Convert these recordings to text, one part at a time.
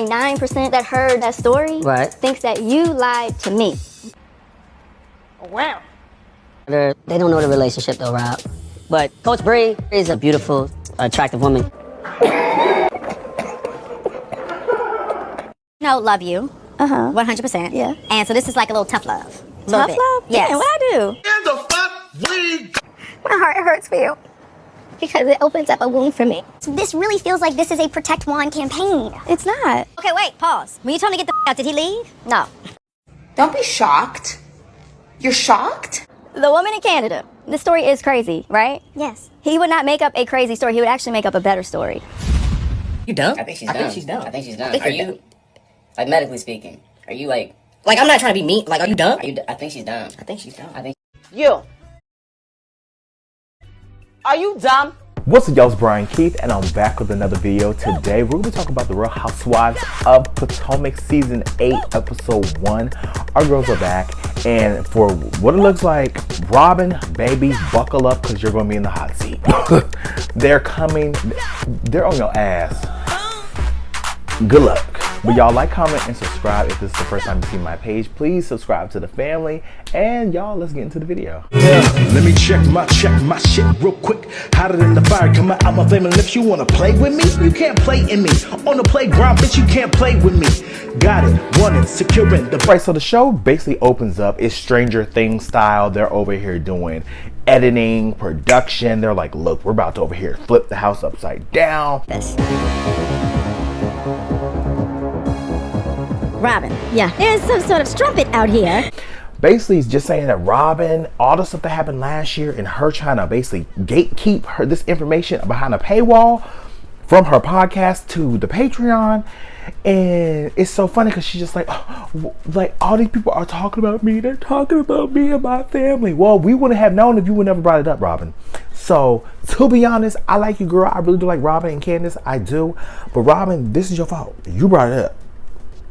99% that heard that story thinks that you lied to me. Wow. They don't know the relationship though, Rob. But Coach Bree is a beautiful, attractive woman. No, love you. 100%. Yeah. And so this is like a little tough love. Tough love? Yes. Yeah, what I do? And the fuck we. My heart hurts for you. Because it opens up a wound for me. So this really feels like this is a Protect Juan campaign. It's not. Okay, wait, pause. When you told him to get the out, did he leave? No. Don't be shocked. You're shocked? The woman in Canada. This story is crazy, right? Yes. He would not make up a crazy story. He would actually make up a better story. You dumb? I think she's dumb. I think she's dumb. Are you, like, medically speaking, are you like I'm not trying to be mean. Like, are you dumb? I think she's dumb. I think she's dumb. You. Are you dumb? What's up, y'all? It's Brian Keith, and I'm back with another video. Today, we're going to be talking about the Real Housewives of Potomac Season 8, Episode 1. Our girls are back, and for what it looks like, Robin, baby, buckle up, because you're going to be in the hot seat. They're coming. They're on your ass. Good luck. But y'all like, comment, and subscribe if this is the first time you see my page. Please subscribe to the family. And y'all, let's get into the video. Yeah, let me check my shit real quick. Hotter than the fire coming out my flame. And if you wanna play with me, you can't play in me. On the playground, bitch, you can't play with me. Got it, want it, securing the right. So the show basically opens up. It's Stranger Things style. They're over here doing editing, production. They're like, look, we're about to over here flip the house upside down. Robin. Yeah. There's some sort of strumpet out here. Basically, he's just saying that Robin, all the stuff that happened last year, and her trying to basically gatekeep her this information behind a paywall from her podcast to the Patreon. And it's so funny because she's just like all these people are talking about me. They're talking about me and my family. Well, we wouldn't have known if you would never brought it up, Robin. So to be honest, I like you, girl. I really do like Robin and Candace. I do. But Robin, this is your fault. You brought it up.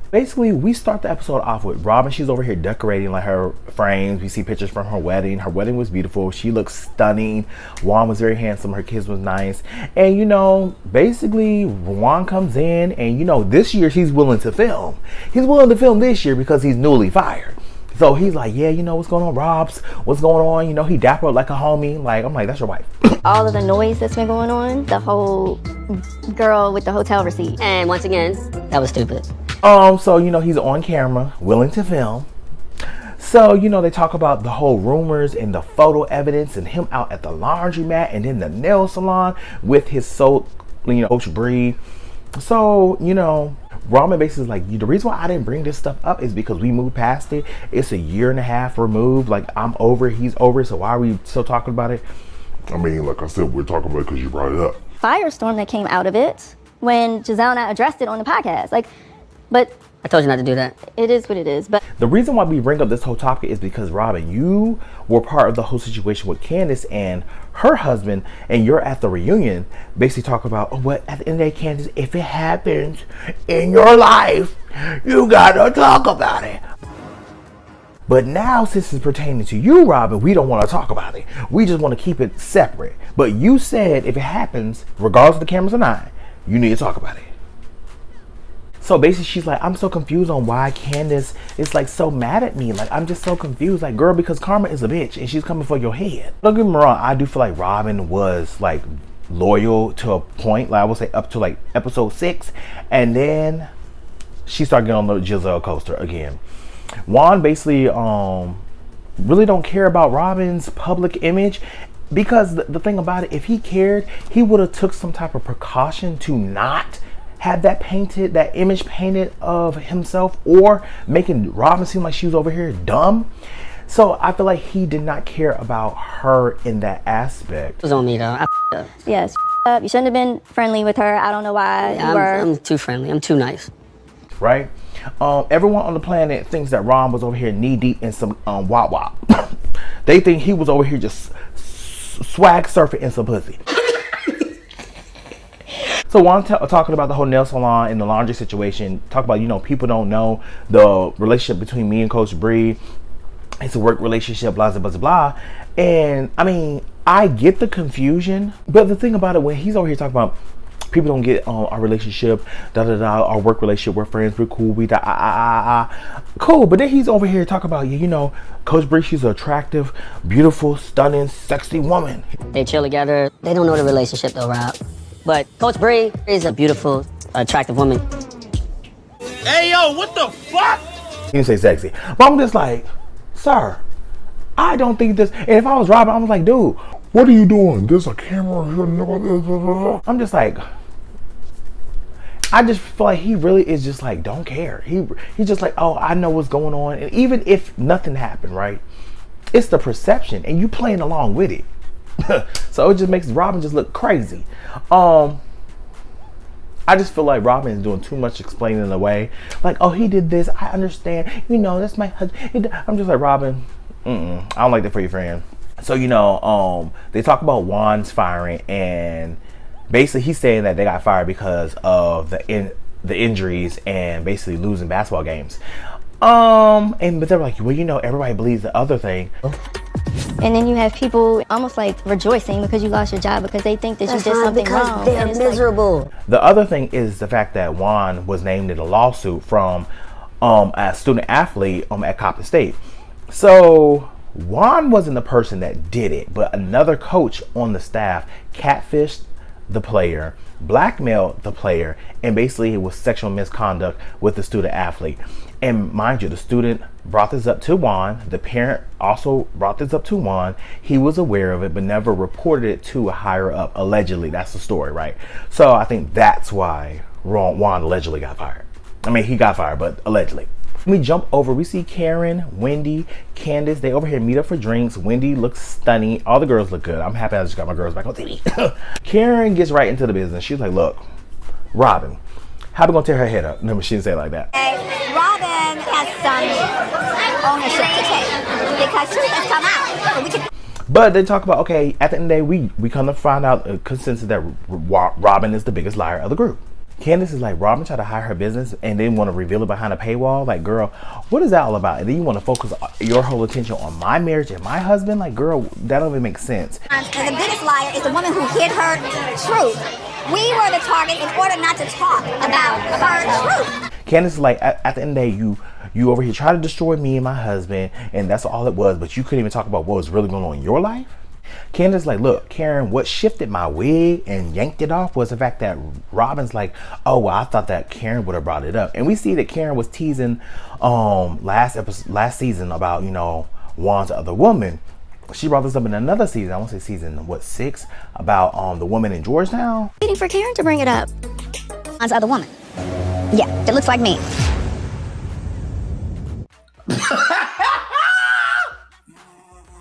Basically, we start the episode off with Robin. She's over here decorating like her frames. We see pictures from her wedding. Her wedding was beautiful. She looks stunning. Juan was very handsome. Her kids was nice. And you know, basically Juan comes in and you know, this year he's willing to film. He's willing to film this year because he's newly fired. So he's like, yeah, you know, what's going on, Robs? What's going on? You know, he dapper up like a homie. Like, I'm like, that's your wife. All of the noise that's been going on, the whole girl with the hotel receipt. And once again, that was stupid. So, you know, he's on camera, willing to film. So, you know, they talk about the whole rumors and the photo evidence and him out at the laundromat and then the nail salon with his Coach Bree. So, you know, Robin basically is like, the reason why I didn't bring this stuff up is because we moved past it. It's a year and a half removed. Like, I'm over it, he's over it. So why are we still talking about it? I mean, like I said, we're talking about it because you brought it up. Firestorm that came out of it when Giselle and I addressed it on the podcast. Like, but I told you not to do that. It is what it is. But the reason why we bring up this whole topic is because, Robin, you were part of the whole situation with Candace and her husband, and you're at the reunion basically talking about, oh, what at the end of the day, Candace, if it happens in your life, you gotta talk about it. But now, since it's pertaining to you, Robin, we don't want to talk about it. We just want to keep it separate. But you said if it happens, regardless of the cameras or not, you need to talk about it. So basically, she's like, I'm so confused on why Candace is like so mad at me. Like, I'm just so confused. Like, girl, because Karma is a bitch and she's coming for your head. Don't get me wrong. I do feel like Robin was like loyal to a point. Like, I would say up to like episode 6. And then she started getting on the Giselle coaster again. Juan basically really don't care about Robin's public image. Because the thing about it, if he cared, he would have took some type of precaution to not have that image painted of himself, or making Robin seem like she was over here dumb. So I feel like he did not care about her in that aspect. It was on me though. Up. Yes, up. You shouldn't have been friendly with her. I don't know why you were. I'm too friendly. I'm too nice. Right? Everyone on the planet thinks that Ron was over here knee deep in some wop wop. They think he was over here just swag surfing in some pussy. So while I'm talking about the whole nail salon and the laundry situation, talk about, you know, people don't know the relationship between me and Coach Bree. It's a work relationship, blah, blah, blah, blah. And I mean, I get the confusion, but the thing about it, when he's over here talking about, people don't get our relationship, our work relationship, we're friends, we're cool, cool. But then he's over here talking about, you know, Coach Bree, she's an attractive, beautiful, stunning, sexy woman. They chill together. They don't know the relationship though, Rob. But Coach Bree is a beautiful, attractive woman. Hey, yo, what the fuck? He didn't say sexy. But I'm just like, sir, I don't think this. And if I was Robin, I was like, dude, What are you doing? There's a camera here. I'm just like, I just feel like he really is just like, don't care. He's just like, oh, I know what's going on. And even if nothing happened, right? It's the perception and you playing along with it. So it just makes Robin just look crazy. I just feel like Robin is doing too much explaining away. Like, oh, he did this. I understand. You know, that's my husband. I'm just like, Robin, I don't like that for your friend. So, you know, they talk about Juan's firing, and basically he's saying that they got fired because of the injuries and basically losing basketball games. But they're like, well, you know, everybody believes the other thing. And then you have people almost like rejoicing because you lost your job because they think that you did something wrong. They're and it's miserable. Like, the other thing is the fact that Juan was named in a lawsuit from a student athlete at Coppin State. So Juan wasn't the person that did it, but another coach on the staff catfished the player, blackmailed the player, and basically it was sexual misconduct with the student athlete. And mind you, the student brought this up to Juan. The parent also brought this up to Juan. He was aware of it, but never reported it to a higher up. Allegedly, that's the story, right? So I think that's why Juan allegedly got fired. I mean, he got fired, but allegedly. We jump over, we see Karen, Wendy, Candace. They over here meet up for drinks. Wendy looks stunning. All the girls look good. I'm happy I just got my girls back on TV. Karen gets right into the business. She's like, look, Robin, how we gonna tear her head up? No, she didn't say it like that. Robin has some ownership to take because truth has come out. But they talk about, okay, at the end of the day, we come to find out a consensus that Robin is the biggest liar of the group. Candace is like, Robin tried to hide her business and then want to reveal it behind a paywall. Like, girl, what is that all about? And then you want to focus your whole attention on my marriage and my husband? Like, girl, that don't even make sense. And the biggest liar is the woman who hid her truth. We were the target in order not to talk about her truth. Candace is like, at the end of the day, you over here try to destroy me and my husband, and that's all it was, but you couldn't even talk about what was really going on in your life? Candace like, look, Karen, what shifted my wig and yanked it off was the fact that Robin's like, oh, well, I thought that Karen would have brought it up. And we see that Karen was teasing last season about, you know, Juan's other woman. She brought this up in another season, I want to say season, 6, about the woman in Georgetown. Waiting for Karen to bring it up. Juan's other woman. Yeah, that looks like me.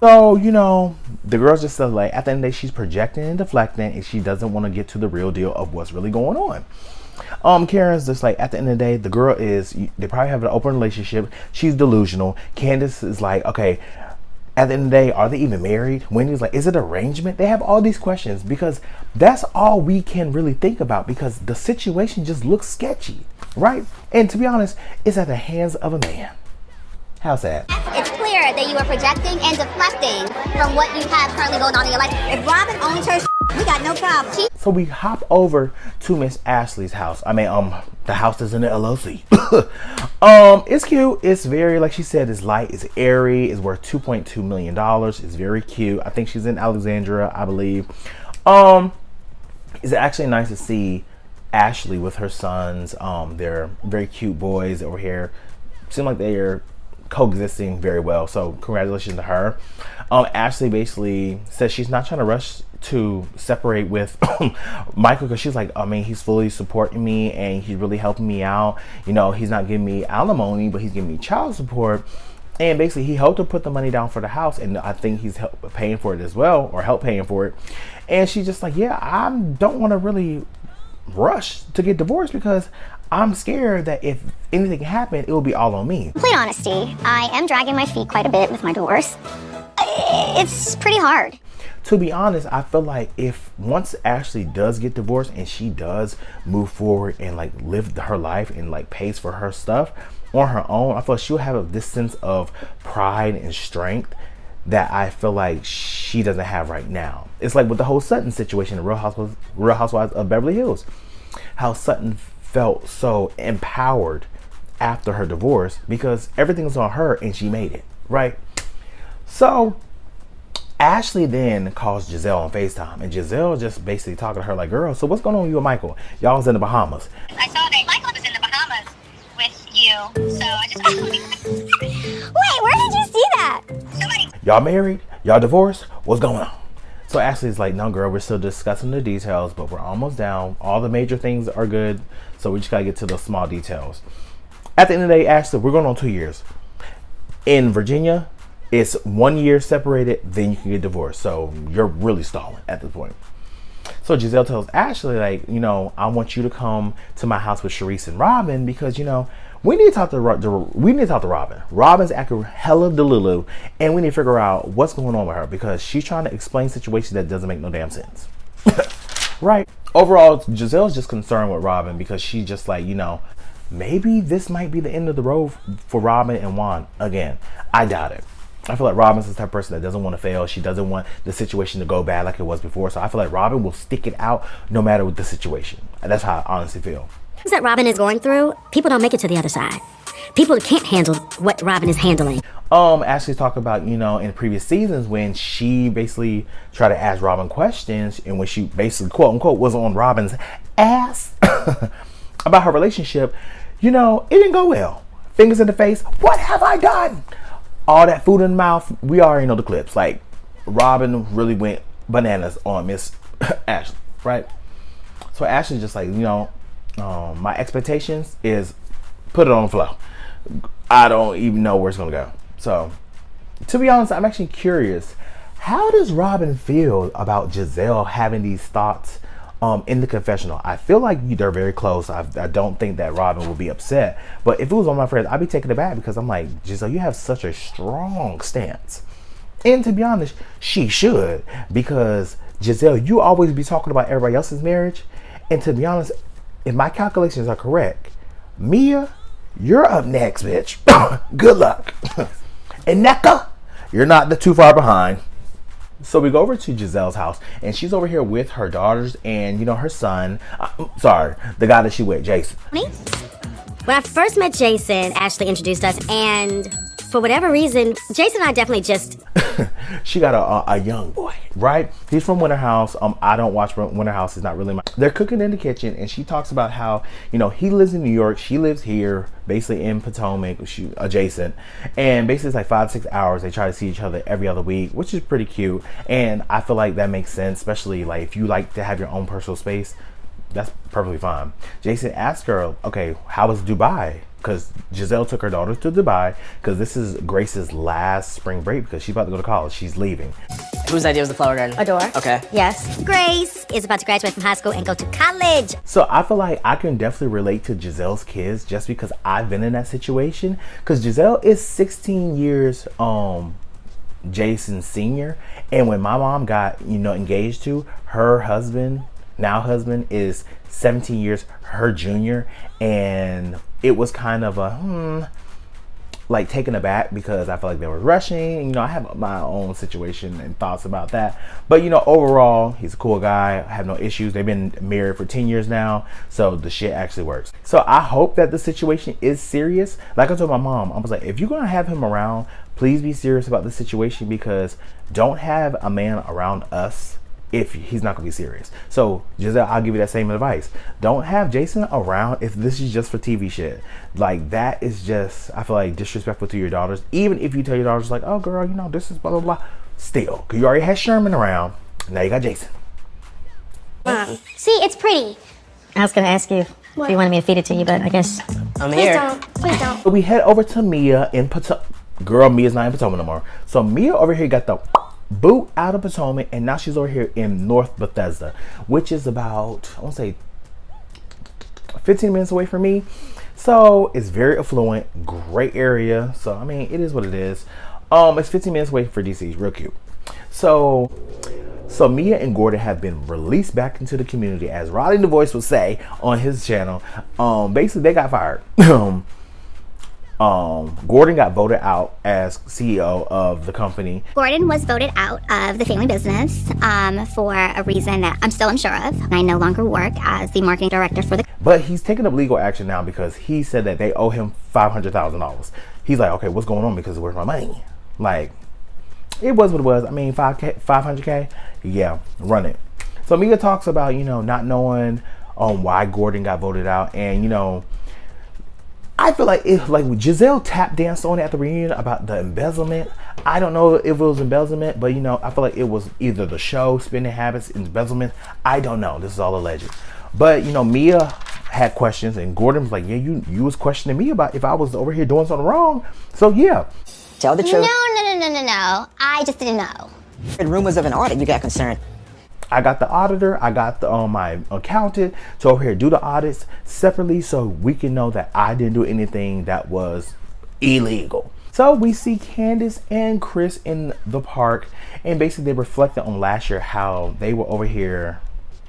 So, you know, the girl's just like, at the end of the day, she's projecting and deflecting, and she doesn't want to get to the real deal of what's really going on. Karen's just like, at the end of the day, the girl is, they probably have an open relationship. She's delusional. Candace is like, okay, at the end of the day, are they even married? Wendy's like, is it arrangement? They have all these questions because that's all we can really think about because the situation just looks sketchy, right? And to be honest, it's at the hands of a man. How sad. It's clear that you are projecting and deflecting from what you have currently going on in your life. If Robin owns her, we got no problem. So we hop over to Miss Ashley's house. I mean, the house is in the LLC. It's cute. It's very, like she said, it's light, it's airy, it's worth $2.2 million. It's very cute. I think she's in Alexandria, I believe. It's actually nice to see Ashley with her sons. They're very cute boys over here. Seem like they're coexisting very well, so congratulations to her. Ashley basically says she's not trying to rush to separate with Michael because she's like, I mean, he's fully supporting me and he's really helping me out. You know, he's not giving me alimony, but he's giving me child support. And basically he helped her put the money down for the house, and I think he's paying for it as well, or help paying for it. And she's just like, yeah, I don't want to really rush to get divorced because I'm scared that if anything happened, it will be all on me. Complete honesty, I am dragging my feet quite a bit with my divorce. It's pretty hard. To be honest, I feel like if once Ashley does get divorced and she does move forward and like live her life and like pays for her stuff on her own, I feel like she'll have this sense of pride and strength that I feel like she doesn't have right now. It's like with the whole Sutton situation in Real Housewives of Beverly Hills. How Sutton felt so empowered after her divorce because everything was on her and she made it, right? So Ashley then calls Giselle on FaceTime, and Giselle just basically talking to her like, girl, so what's going on with you and Michael? Y'all was in the Bahamas. I saw that Michael was in the Bahamas with you, so I just... Wait, where did you see that? Somebody... Y'all married? Y'all divorced? What's going on? So Ashley's like, no, girl, we're still discussing the details, but we're almost down. All the major things are good, so we just gotta get to the small details. At the end of the day, Ashley, we're going on 2 years. In Virginia, it's 1 year separated, then you can get divorced. So you're really stalling at this point. So Giselle tells Ashley, like, you know, I want you to come to my house with Sharice and Robin because, you know, we need to talk to Robin. Robin's acting hella delulu, and we need to figure out what's going on with her because she's trying to explain situations that doesn't make no damn sense. Right? Overall, Giselle's just concerned with Robin because she's just like, you know, maybe this might be the end of the road for Robin and Juan again. I doubt it. I feel like Robin's the type of person that doesn't want to fail. She doesn't want the situation to go bad like it was before. So I feel like Robin will stick it out no matter what the situation. And that's how I honestly feel. That Robin is going through, people don't make it to the other side. People can't handle what Robin is handling. Ashley's talking about, you know, in previous seasons when she basically tried to ask Robin questions and when she basically, quote unquote, was on Robin's ass about her relationship, you know, it didn't go well. Fingers in the face. What have I done? All that food in the mouth. We already know the clips. Like, Robin really went bananas on Miss Ashley, right? So Ashley's just like, you know, my expectations is put it on the floor. I don't even know where it's gonna go. So, to be honest, I'm actually curious. How does Robin feel about Giselle having these thoughts in the confessional? I feel like they're very close. I don't think that Robin will be upset. But if it was on my friends, I'd be taking it back because I'm like, Giselle, you have such a strong stance. And to be honest, she should. Because Giselle, you always be talking about everybody else's marriage. And to be honest, if my calculations are correct, Mia, you're up next, bitch. Good luck. And Nneka, you're not too far behind. So we go over to Giselle's house, and she's over here with her daughters and, you know, her son. The guy that she with, Jason. When I first met Jason, Ashley introduced us, and for whatever reason, Jason and I definitely just... She got a young boy, right? He's from Winter House. I don't watch Winter House. It's not really my... They're cooking in the kitchen, and she talks about how, you know, he lives in New York. She lives here, basically in Potomac, adjacent. And basically it's like 5-6 hours. They try to see each other every other week, which is pretty cute. And I feel like that makes sense, especially like if you like to have your own personal space. That's perfectly fine. Jason asked her, okay, how was Dubai? Because Giselle took her daughters to Dubai because this is Grace's last spring break because she's about to go to college. She's leaving. Whose idea was the flower garden? Adore. Okay. Yes. Grace is about to graduate from high school and go to college. So I feel like I can definitely relate to Giselle's kids just because I've been in that situation. Because Giselle is 16 years Jason's senior. And when my mom got, you know, engaged to, her husband is 17 years her junior, and it was kind of a like taken aback because I feel like they were rushing. You know, I have my own situation and thoughts about that, but you know, overall he's a cool guy. I have no issues. They've been married for 10 years now, so the shit actually works. So I hope that the situation is serious. Like I told my mom, I was like, if you're gonna have him around, please be serious about the situation because don't have a man around us if he's not gonna be serious. So Giselle, I'll give you that same advice. Don't have Jason around if this is just for TV shit. Like, that is just, I feel like, disrespectful to your daughters. Even if you tell your daughters like, oh girl, you know, this is blah blah blah, still, because you already had Sherman around, now you got Jason. See, it's pretty. I was gonna ask you if you wanted me to feed it to you, but I guess I'm here. Please don't. So we head over to Mia in Potomac. Girl, Mia's not in Potomac no more. So Mia over here got the boot out of Potomac, and now she's over here in North Bethesda, which is about, I want to say 15 minutes away from me. So it's very affluent, great area. So I mean, it is what it is. It's 15 minutes away for DC. Real cute. So Mia and Gordon have been released back into the community, as Rodney the Voice would say on his channel. Basically they got fired. Gordon got voted out as CEO of the company. Gordon was voted out of the family business for a reason that I'm still unsure of. I no longer work as the marketing director for the... But he's taking up legal action now because he said that they owe him $500,000. He's like, okay, what's going on? Because where's my money? Like, it was what it was. I mean, 500K? Yeah, run it. So Mia talks about, you know, not knowing why Gordon got voted out. And, you know, I feel like Giselle tap danced on it at the reunion about the embezzlement. I don't know if it was embezzlement, but you know, I feel like it was either the show, spending habits, embezzlement. I don't know. This is all alleged. But you know, Mia had questions, and Gordon was like, "Yeah, you was questioning me about if I was over here doing something wrong." So yeah, Tell the truth. No. I just didn't know. And rumors of an audit, you got concerned. I got the auditor, I got the my accountant to over here do the audits separately so we can know that I didn't do anything that was illegal. So we see Candace and Chris in the park, and basically they reflected on last year how they were over here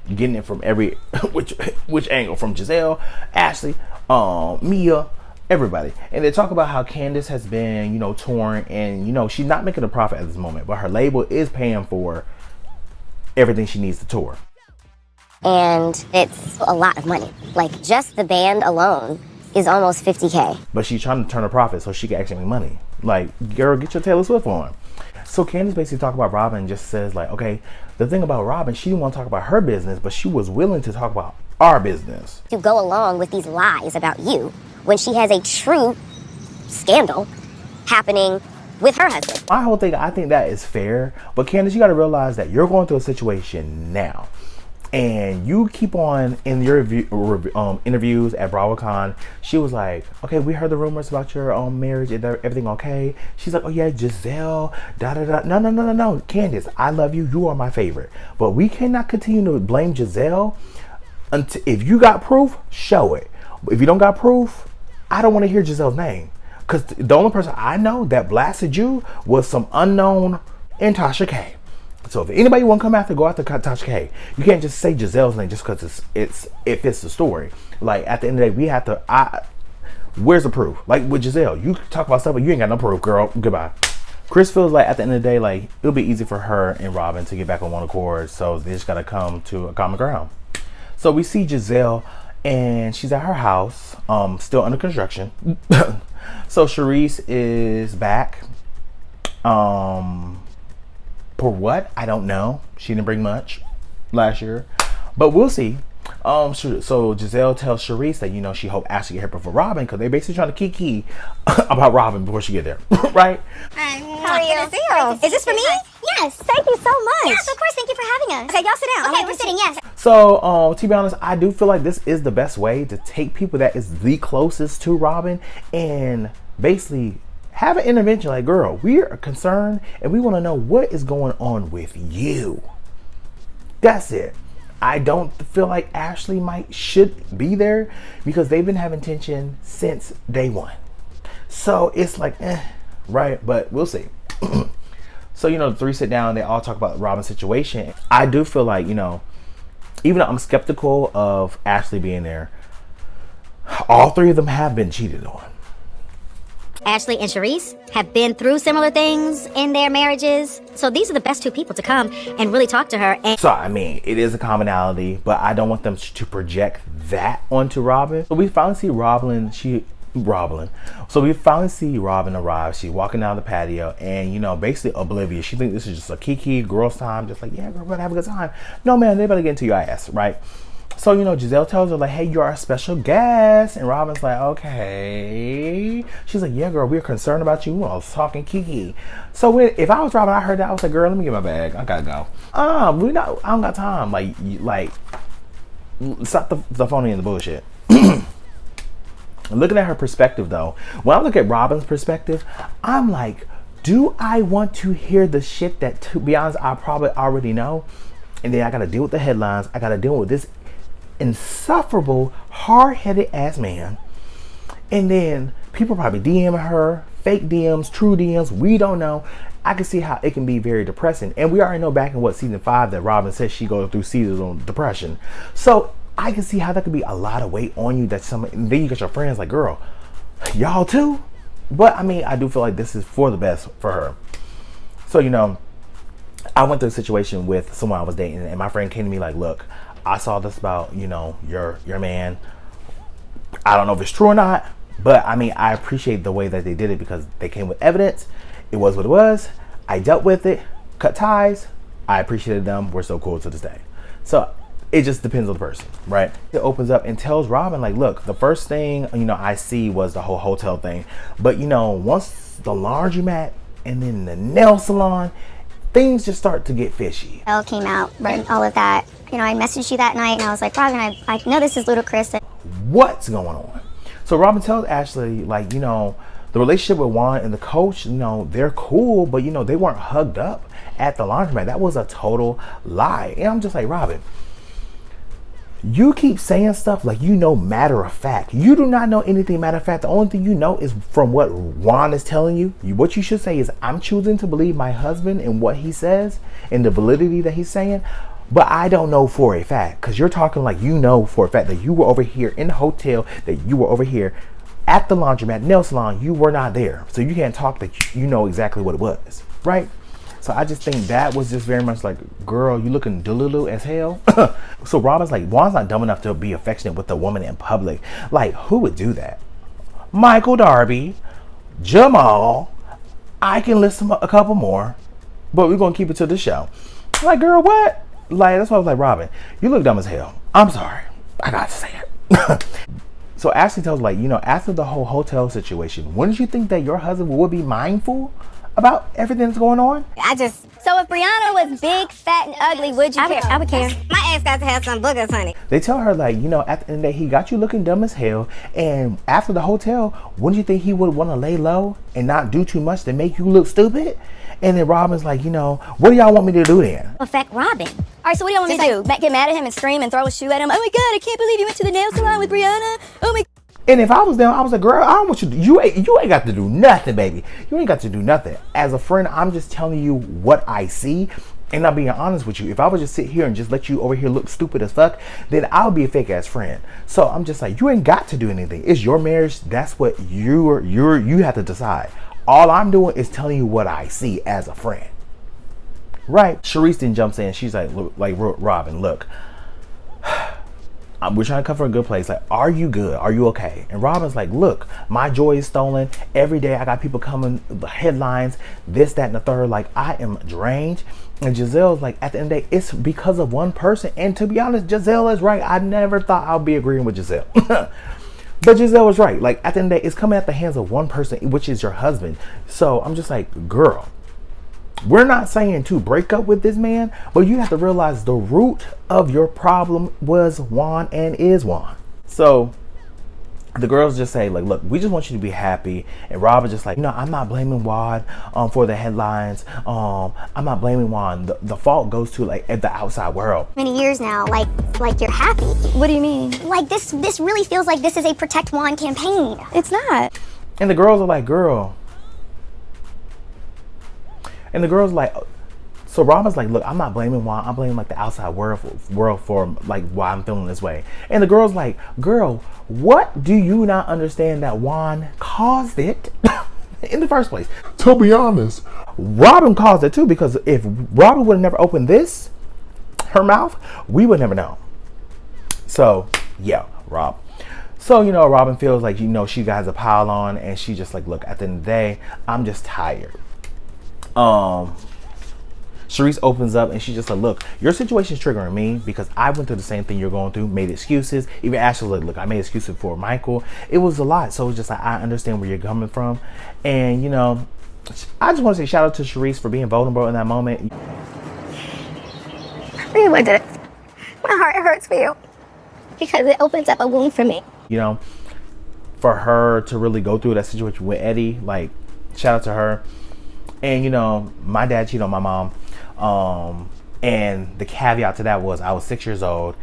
getting it from every which angle, from Giselle, Ashley, Mia, everybody. And they talk about how Candace has been, you know, touring, and you know, she's not making a profit at this moment, but her label is paying for everything she needs to tour. And it's a lot of money. Like, just the band alone is almost 50K. But she's trying to turn a profit so she can actually make money. Like, girl, get your Taylor Swift on. So Candace basically talk about Robin and just says like, okay, the thing about Robin, she didn't want to talk about her business, but she was willing to talk about our business. To go along with these lies about you when she has a true scandal happening with her husband. My whole thing, I think that is fair, but Candace, you got to realize that you're going through a situation now, and you keep on in your interviews at BravoCon. She was like, okay, we heard the rumors about your marriage. Is everything okay? She's like, oh yeah, Giselle, da da da. No, Candace, I love you. You are my favorite, but we cannot continue to blame Giselle until, if you got proof, show it. If you don't got proof, I don't want to hear Giselle's name. Because the only person I know that blasted you was some unknown in Tasha K. So if anybody want to come after, go after Tasha K. You can't just say Giselle's name just because it fits the story. Like, at the end of the day, we have to, where's the proof? Like with Giselle, you talk about stuff, but you ain't got no proof, girl. Goodbye. Chris feels like at the end of the day, like, it'll be easy for her and Robin to get back on one accord. So they just got to come to a common ground. So we see Giselle, and she's at her house, still under construction. So Charisse is back. For what? I don't know. She didn't bring much last year, but we'll see. So Giselle tells Charisse that, you know, she hoped Ashley get here before Robin, because they're basically trying to kiki about Robin before she get there, right? How are you? Is this for me? Yes. Thank you so much. Yes, of course. Thank you for having us. Okay, y'all sit down. Okay, we're sitting. Yes. So, to be honest, I do feel like this is the best way to take people that is the closest to Robin and basically have an intervention. Like, girl, we are concerned and we want to know what is going on with you. That's it. I don't feel like Ashley should be there because they've been having tension since day one. So it's like, right? But we'll see. So, you know, the three sit down, they all talk about Robin's situation. I do feel like, you know, even though I'm skeptical of Ashley being there, all three of them have been cheated on. Ashley and Charisse have been through similar things in their marriages. So these are the best two people to come and really talk to her. And so, I mean, it is a commonality, but I don't want them to project that onto Robin. So we finally see Robin arrive. She's walking down the patio and, you know, basically oblivious. She thinks this is just a kiki girls time. Just like, yeah, girl, we're gonna have a good time. No, man, they better get into your ass, right? So, you know, Giselle tells her like, hey, you're our special guest. And Robin's like, okay. She's like, yeah, girl, we're concerned about you. We was talking kiki. So if I was Robin, I heard that, I was like, girl, let me get my bag. I gotta go. I don't got time. Like stop the phony and the bullshit. Looking at her perspective though, when I look at Robin's perspective, I'm like, do I want to hear the shit that, to be honest, I probably already know? And then I gotta deal with the headlines. I gotta deal with this insufferable, hard-headed ass man. And then people probably DMing her, fake DMs, true DMs, we don't know. I can see how it can be very depressing. And we already know back in season 5 that Robin says she goes through seasons on depression. So I can see how that could be a lot of weight on you. And then you get your friends like, girl, y'all too? But I mean, I do feel like this is for the best for her. So, you know, I went through a situation with someone I was dating, and my friend came to me like, look, I saw this about, you know, your man. I don't know if it's true or not, but I mean, I appreciate the way that they did it because they came with evidence. It was what it was. I dealt with it, cut ties. I appreciated them. We're so cool to this day. So it just depends on the person, right? It opens up and tells Robin, like, look, the first thing, you know, I see was the whole hotel thing. But, you know, once the laundromat and then the nail salon, things just start to get fishy. All came out and all of that. You know, I messaged you that night and I was like, Robin, I know this is ludicrous. What's going on? So Robin tells Ashley, like, you know, the relationship with Juan and the coach, you know, they're cool, but, you know, they weren't hugged up at the laundromat. That was a total lie. And I'm just like, Robin, you keep saying stuff like you know matter of fact. You do not know anything matter of fact. The only thing you know is from what Juan is telling you. What you should say is, I'm choosing to believe my husband and what he says and the validity that he's saying, but I don't know for a fact. Because you're talking like you know for a fact that you were over here in the hotel, that you were over here at the laundromat, nail salon. You were not there. So you can't talk that you know exactly what it was, right? So I just think that was just very much like, girl, you looking delulu as hell. So Robin's like, Juan's not dumb enough to be affectionate with a woman in public. Like, who would do that? Michael Darby, Jamal, I can list a couple more, but we're going to keep it to the show. Like, girl, what? Like, that's why I was like, Robin, you look dumb as hell. I'm sorry. I got to say it. So Ashley tells, like, you know, after the whole hotel situation, wouldn't you think that your husband would be mindful about everything that's going on? So if Brianna was big, fat, and ugly, would you care? I would care. My ass got to have some boogers, honey. They tell her, like, you know, at the end of the day, he got you looking dumb as hell. And after the hotel, wouldn't you think he would want to lay low and not do too much to make you look stupid? And then Robin's like, you know, what do y'all want me to do then? Affect Robin. All right, so what do you want me to do? Get mad at him and scream and throw a shoe at him? Oh my God, I can't believe you went to the nail salon with Brianna. Oh my. And if I was them, I was like, girl, I don't want you to, you ain't got to do nothing, baby. You ain't got to do nothing. As a friend, I'm just telling you what I see. And I'm being honest with you. If I would just sit here and just let you over here look stupid as fuck, then I'll be a fake ass friend. So I'm just like, you ain't got to do anything. It's your marriage. That's what you have to decide. All I'm doing is telling you what I see as a friend. Right? Sharice then jumps in. She's like, look, like, Robin, look. We're trying to come from a good place. Like, are you good? Are you okay? And Robin's like, look, my joy is stolen. Every day I got people coming, the headlines, this, that, and the third. Like, I am drained. And Giselle's like, at the end of the day, it's because of one person. And to be honest, Giselle is right. I never thought I'd be agreeing with Giselle. But Giselle was right. Like, at the end of the day, it's coming at the hands of one person, which is your husband. So I'm just like, girl, we're not saying to break up with this man, but you have to realize the root of your problem was Juan and is Juan. So the girls just say, like, look, we just want you to be happy. And Robin's just like, you know, I'm not blaming Juan for the headlines. I'm not blaming Juan. The fault goes to, like, at the outside world. Many years now, like you're happy. What do you mean? Like this really feels like this is a Protect Juan campaign. It's not. And the girls are like, girl. And the girl's like, so Robin's like, look, I'm not blaming Juan. I'm blaming, like, the outside world for like why I'm feeling this way. And the girl's like, girl, what do you not understand that Juan caused it in the first place? To be honest, Robin caused it too, because if Robin would have never opened her mouth, we would never know. So yeah, Rob. So, you know, Robin feels like, you know, she has a pile on, and she just like, look, at the end of the day, I'm just tired. Sharice opens up and she's just like, look, your situation's triggering me because I went through the same thing you're going through, made excuses. Even Ashley was like, look, I made excuses for Michael. It was a lot. So it's just like, I understand where you're coming from. And, you know, I just want to say shout out to Sharice for being vulnerable in that moment. I really wanted it. My heart hurts for you because it opens up a wound for me. You know, for her to really go through that situation with Eddie, like, shout out to her. And, you know, my dad cheated on my mom. And the caveat to that was I was 6 years old,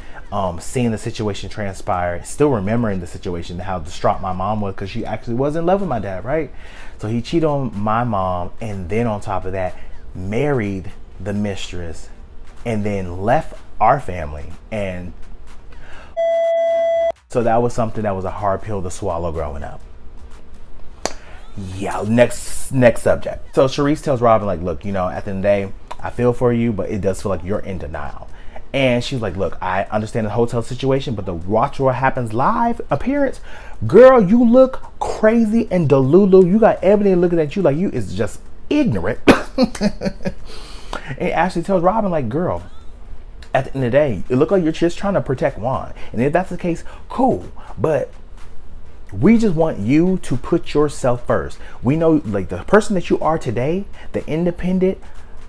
seeing the situation transpire, still remembering the situation, how distraught my mom was because she actually was in love with my dad, right? So he cheated on my mom, and then on top of that, married the mistress, and then left our family. And so that was something that was a hard pill to swallow growing up. Yeah, next subject. So Charisse tells Robin, like, look, you know, at the end of the day, I feel for you, but it does feel like you're in denial. And she's like, look, I understand the hotel situation, but the Watch What Happens Live appearance, girl, you look crazy and delulu. You got everything looking at you like you is just ignorant. And Ashley tells Robin, like, girl, at the end of the day, it looked like you're just trying to protect Juan. And if that's the case, cool. But we just want you to put yourself first. We know, like, the person that you are today, the independent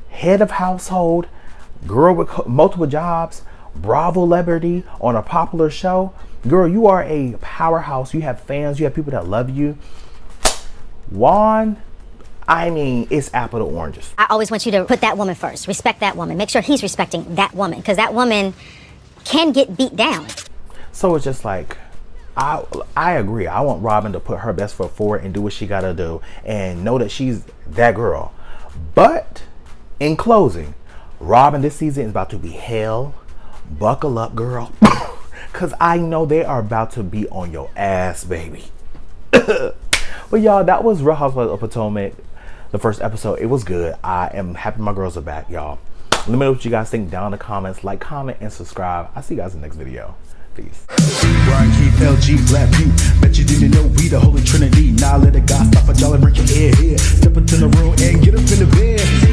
head of household, girl with multiple jobs, Bravo celebrity on a popular show. Girl, you are a powerhouse. You have fans. You have people that love you. Juan, I mean, it's apple to oranges. I always want you to put that woman first. Respect that woman. Make sure he's respecting that woman, because that woman can get beat down. So it's just like, I agree. I want Robin to put her best foot forward and do what she gotta do and know that she's that girl. But in closing, Robin this season is about to be hell. Buckle up, girl. Because I know they are about to be on your ass, baby. But y'all, that was Real Housewives of Potomac. The first episode, it was good. I am happy my girls are back, y'all. Let me know what you guys think down in the comments. Like, comment, and subscribe. I'll see you guys in the next video. Peace. Brian Keith, LG, Black Butte. Bet you didn't know we the Holy Trinity. Now let a God stop a dollar, break your head here. Step into the room and get up in the bed.